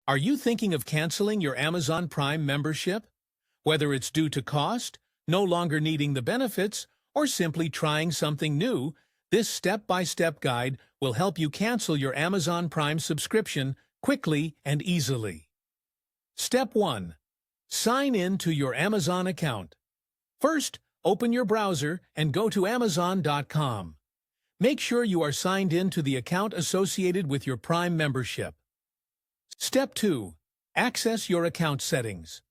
Are you thinking of canceling your Amazon Prime membership? Whether it's due to cost, no longer needing the benefits, or simply trying something new, this step-by-step guide will help you cancel your Amazon Prime subscription quickly and easily. Step 1. Sign in to your Amazon account. First, open your browser and go to Amazon.com. Make sure you are signed in to the account associated with your Prime membership. Step 2. Access your account settings.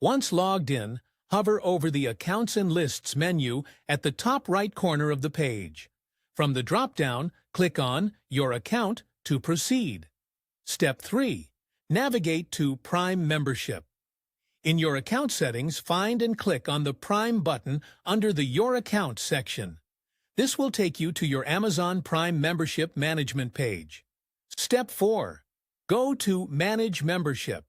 Once logged in, hover over the Accounts and Lists menu at the top right corner of the page. From the drop-down, click on Your Account to proceed. Step 3. Navigate to Prime Membership. In your account settings, find and click on the Prime button under the Your Account section. This will take you to your Amazon Prime Membership Management page. Step 4. Go to Manage Membership.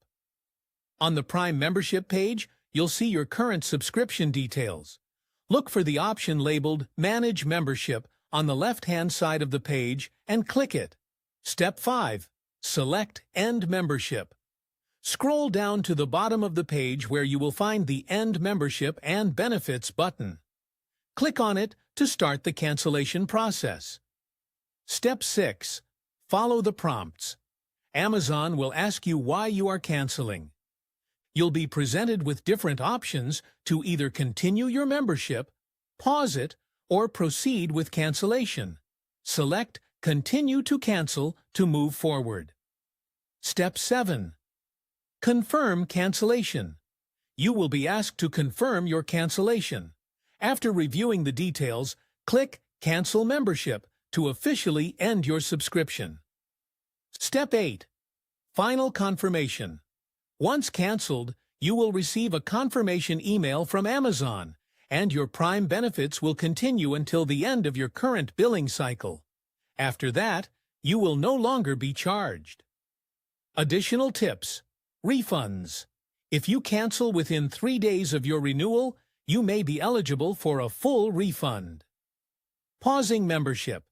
On the Prime Membership page, you'll see your current subscription details. Look for the option labeled Manage Membership on the left-hand side of the page and click it. Step 5. Select End Membership. Scroll down to the bottom of the page where you will find the End Membership and Benefits button. Click on it to start the cancellation process. Step 6. Follow the prompts. Amazon will ask you why you are canceling. You'll be presented with different options to either continue your membership, pause it, or proceed with cancellation. Select Continue to Cancel to move forward. Step 7. Confirm cancellation. You will be asked to confirm your cancellation. After reviewing the details, click Cancel Membership to officially end your subscription. Step 8. Final confirmation. Once canceled, you will receive a confirmation email from Amazon, and your Prime benefits will continue until the end of your current billing cycle. After that, you will no longer be charged. Additional tips. Refunds. If you cancel within 3 days of your renewal, you may be eligible for a full refund. Pausing membership.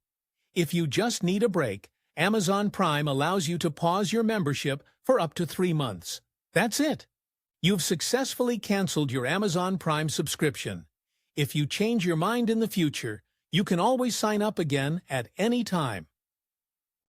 If you just need a break, Amazon Prime allows you to pause your membership for up to 3 months. That's it. You've successfully canceled your Amazon Prime subscription. If you change your mind in the future, you can always sign up again at any time.